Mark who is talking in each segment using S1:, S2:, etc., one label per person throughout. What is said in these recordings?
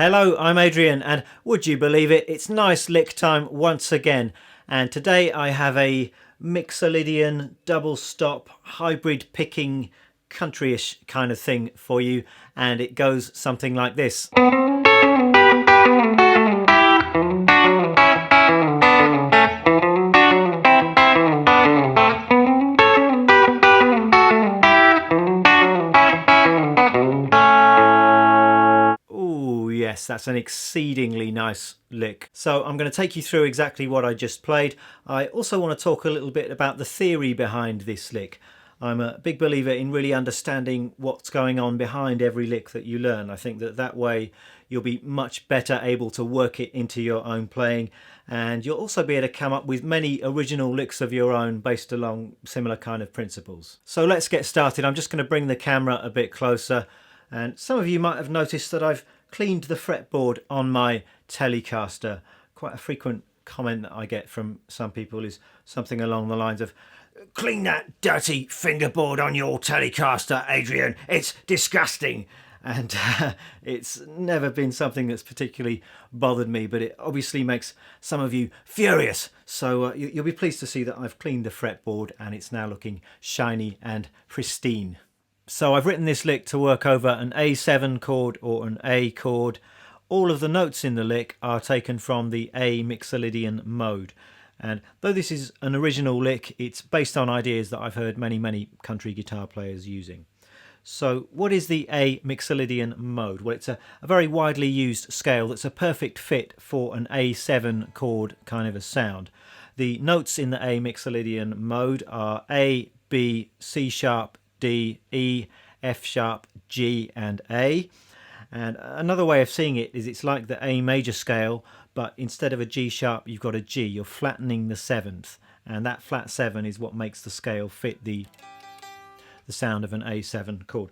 S1: Hello, I'm Adrian, and would you believe it, it's nice lick time once again. And today I have a Mixolydian double stop hybrid picking countryish kind of thing for you, and it goes something like this. Yes, that's an exceedingly nice lick. So I'm going to take you through exactly what I just played. I also want to talk a little bit about the theory behind this lick. I'm a big believer in really understanding what's going on behind every lick that you learn. I think that way you'll be much better able to work it into your own playing, and you'll also be able to come up with many original licks of your own based along similar kind of principles. So let's get started. I'm just going to bring the camera a bit closer, and some of you might have noticed that I've cleaned the fretboard on my Telecaster. Quite a frequent comment that I get from some people is something along the lines of, "Clean that dirty fingerboard on your Telecaster, Adrian, it's disgusting." And it's never been something that's particularly bothered me, but it obviously makes some of you furious. So you'll be pleased to see that I've cleaned the fretboard and it's now looking shiny and pristine. So I've written this lick to work over an A7 chord or an A chord. All of the notes in the lick are taken from the A Mixolydian mode. And though this is an original lick, it's based on ideas that I've heard many country guitar players using. So what is the A Mixolydian mode? Well, it's a very widely used scale that's a perfect fit for an A7 chord kind of a sound. The notes in the A Mixolydian mode are A, B, C sharp, D, E, F sharp, G and A. And another way of seeing it is it's like the A major scale, but instead of a G sharp you've got a G. You're flattening the seventh, and that flat 7 is what makes the scale fit the sound of an A7 chord.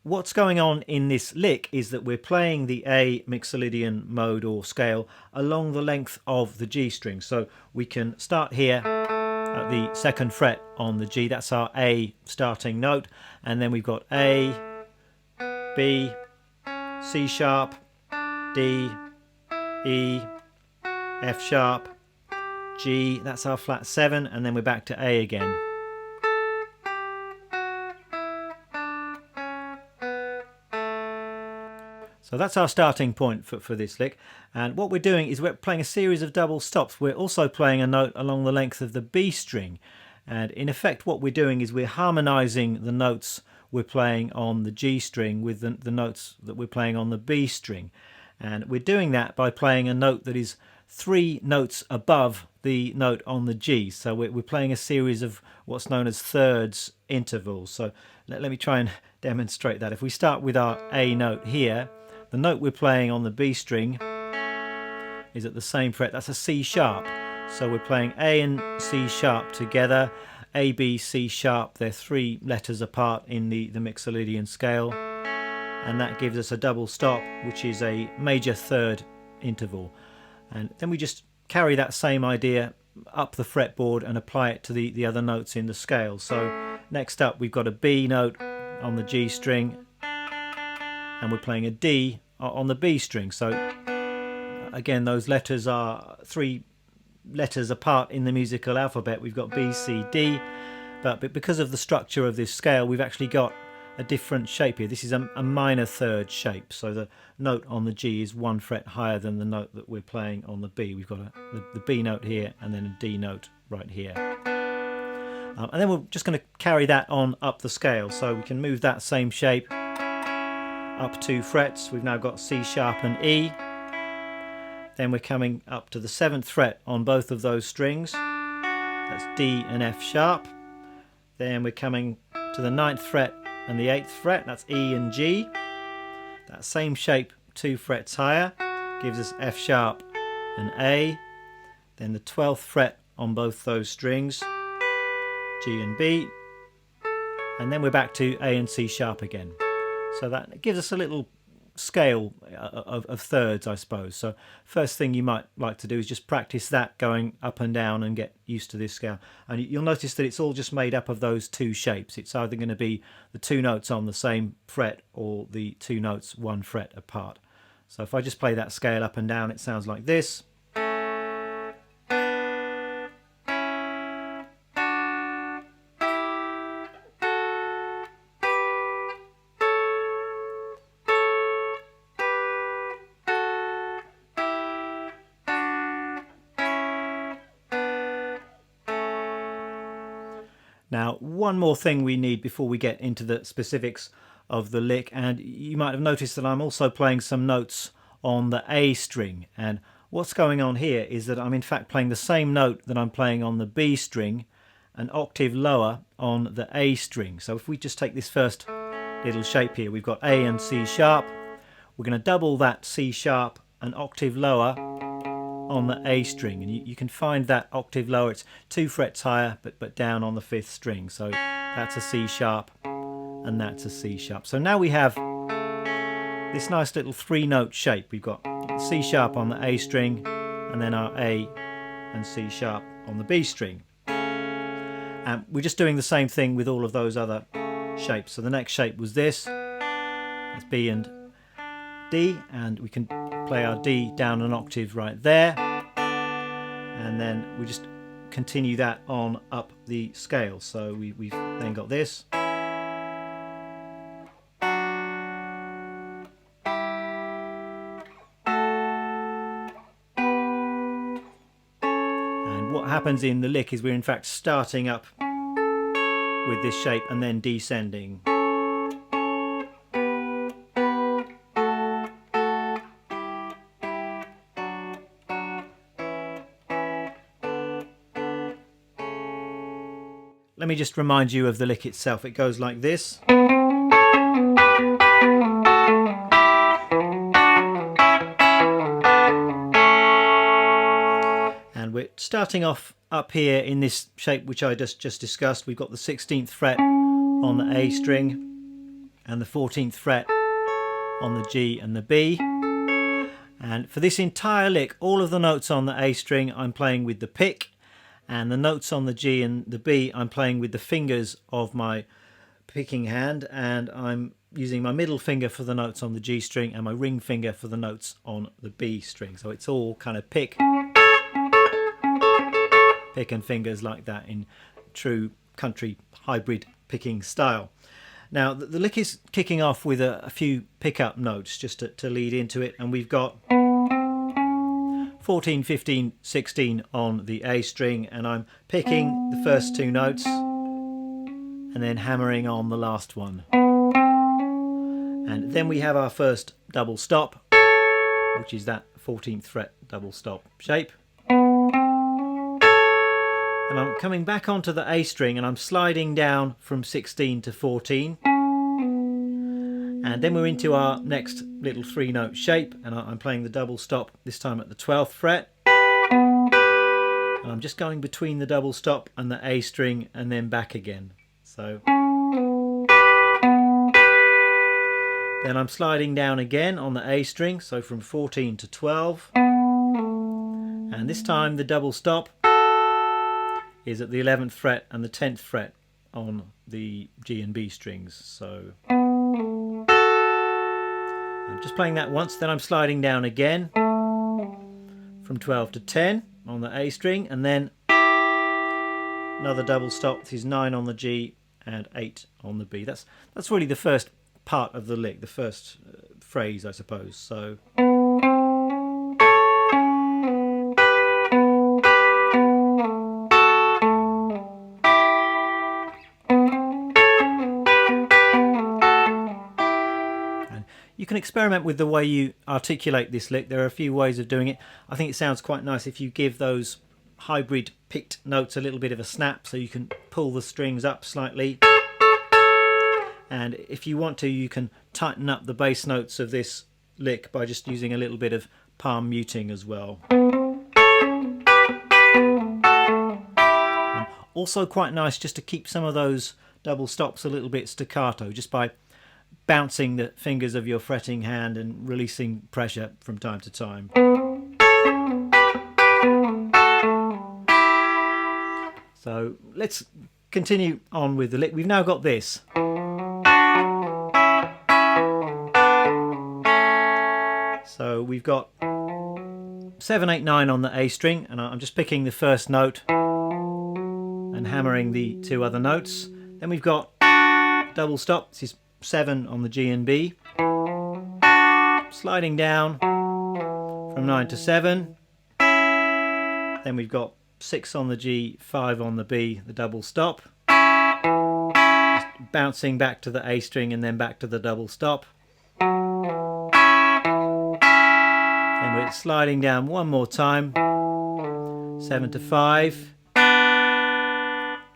S1: What's going on in this lick is that we're playing the A Mixolydian mode or scale along the length of the G string. So we can start here at the 2nd fret on the G, that's our A starting note, and then we've got A, B, C sharp, D, E, F sharp, G, that's our flat 7, and then we're back to A again. So that's our starting point for this lick, and what we're doing is we're playing a series of double stops. We're also playing a note along the length of the B string, and in effect what we're doing is we're harmonizing the notes we're playing on the G string with the notes that we're playing on the B string, and we're doing that by playing a note that is 3 notes above the note on the G. So we're playing a series of what's known as thirds intervals. So let me try and demonstrate that. If we start with our A note here, the note we're playing on the B string is at the same fret. That's a C sharp. So we're playing A and C sharp together. A, B, C sharp. They're 3 letters apart in the Mixolydian scale. And that gives us a double stop, which is a major third interval. And then we just carry that same idea up the fretboard and apply it to the other notes in the scale. So next up we've got a B note on the G string, and we're playing a D on the B string. So again, those letters are 3 letters apart in the musical alphabet. We've got B, C, D, but because of the structure of this scale we've actually got a different shape here. This is a minor third shape, so the note on the G is 1 fret higher than the note that we're playing on the B. We've got the B note here and then a D note right here. And then we're just going to carry that on up the scale, so we can move that same shape up 2 frets. We've now got C sharp and E. Then we're coming up to the 7th fret on both of those strings. That's D and F sharp. Then we're coming to the 9th fret and the 8th fret. That's E and G. That same shape 2 frets higher gives us F sharp and A. Then the 12th fret on both those strings, G and B. And then we're back to A and C sharp again. So that gives us a little scale of thirds, I suppose. So first thing you might like to do is just practice that going up and down and get used to this scale. And you'll notice that it's all just made up of those 2 shapes. It's either going to be the 2 notes on the same fret or the 2 notes 1 fret apart. So if I just play that scale up and down, it sounds like this. Now, one more thing we need before we get into the specifics of the lick, and you might have noticed that I'm also playing some notes on the A string, and what's going on here is that I'm in fact playing the same note that I'm playing on the B string, an octave lower on the A string. So if we just take this first little shape here, we've got A and C sharp. We're going to double that C sharp an octave lower on the A string, and you can find that octave lower. It's 2 frets higher but down on the 5th string. So that's a C sharp and that's a C sharp. So now we have this nice little 3-note shape. We've got C sharp on the A string and then our A and C sharp on the B string. And we're just doing the same thing with all of those other shapes. So the next shape was this. That's B and D, and we can play our D down an octave right there, and then we just continue that on up the scale. So we've then got this, and what happens in the lick is we're in fact starting up with this shape and then descending. Let me just remind you of the lick itself. It goes like this. And we're starting off up here in this shape which I just discussed. We've got the 16th fret on the A string and the 14th fret on the G and the B. And for this entire lick, all of the notes on the A string I'm playing with the pick, and the notes on the G and the B I'm playing with the fingers of my picking hand, and I'm using my middle finger for the notes on the G string and my ring finger for the notes on the B string. So it's all kind of pick and fingers like that in true country hybrid picking style. Now the lick is kicking off with a few pickup notes just to lead into it, and we've got 14, 15, 16 on the A string, and I'm picking the first 2 notes and then hammering on the last one. And then we have our first double stop, which is that 14th fret double stop shape. And I'm coming back onto the A string and I'm sliding down from 16 to 14. And then we're into our next little 3-note shape, and I'm playing the double stop, this time at the 12th fret. And I'm just going between the double stop and the A string and then back again. So then I'm sliding down again on the A string, so from 14 to 12. And this time the double stop is at the 11th fret and the 10th fret on the G and B strings. So I'm just playing that once, then I'm sliding down again from 12 to 10 on the A string, and then another double stop. This is 9 on the G and 8 on the B. That's really the first part of the lick, the first phrase, I suppose. So you can experiment with the way you articulate this lick. There are a few ways of doing it. I think it sounds quite nice if you give those hybrid picked notes a little bit of a snap, so you can pull the strings up slightly. And if you want to, you can tighten up the bass notes of this lick by just using a little bit of palm muting as well. And also quite nice just to keep some of those double stops a little bit staccato, just by bouncing the fingers of your fretting hand and releasing pressure from time to time. So let's continue on with the lick. We've now got this. So we've got 7, 8, 9 on the A string, and I'm just picking the first note and hammering the 2 other notes. Then we've got double stop, this is 7 on the G and B, sliding down from 9 to 7. Then we've got 6 on the G, 5 on the B, the double stop, just bouncing back to the A string and then back to the double stop. Then we're sliding down one more time, 7 to 5,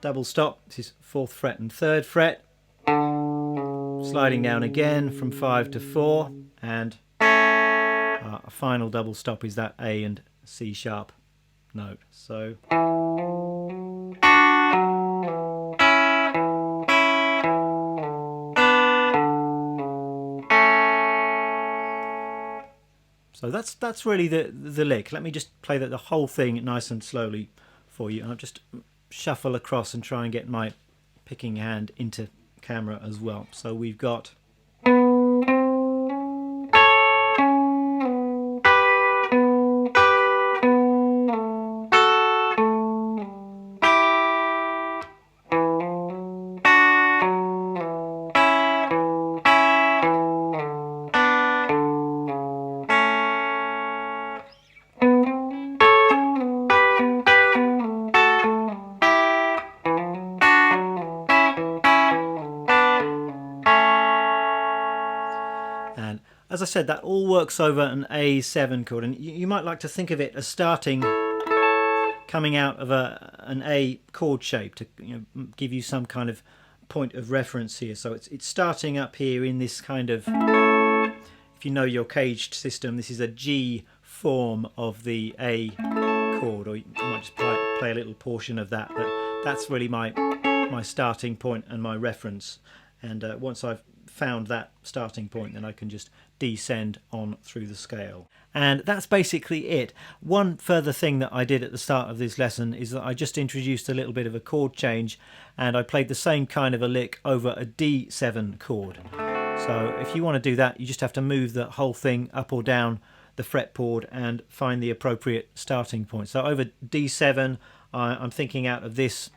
S1: double stop, this is 4th fret and 3rd fret, sliding down again from 5 to 4, and a final double stop is that A and C sharp note. So that's really the lick. Let me just play the whole thing nice and slowly for you, and I'll just shuffle across and try and get my picking hand into camera as well. So we've got And as I said, that all works over an A7 chord, and you might like to think of it as starting coming out of an A chord shape to give you some kind of point of reference here. So it's starting up here in this kind of, if you know your caged system, this is a G form of the A chord, or you might just play a little portion of that, but that's really my starting point and my reference. And once I've found that starting point, then I can just descend on through the scale. And that's basically it. One further thing that I did at the start of this lesson is that I just introduced a little bit of a chord change, and I played the same kind of a lick over a D7 chord. So if you want to do that, you just have to move the whole thing up or down the fretboard and find the appropriate starting point. So over D7, I'm thinking out of this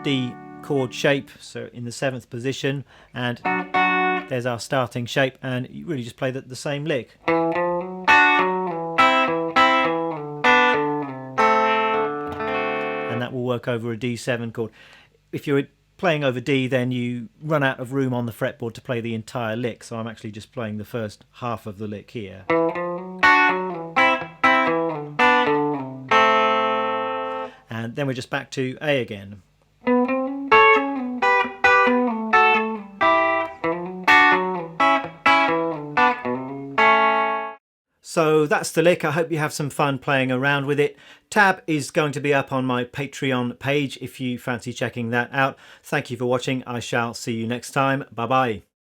S1: D chord shape, so in the 7th position, and there's our starting shape, and you really just play the same lick. And that will work over a D7 chord. If you're playing over D, then you run out of room on the fretboard to play the entire lick, so I'm actually just playing the first half of the lick here. And then we're just back to A again. So that's the lick. I hope you have some fun playing around with it. Tab is going to be up on my Patreon page if you fancy checking that out. Thank you for watching. I shall see you next time. Bye bye.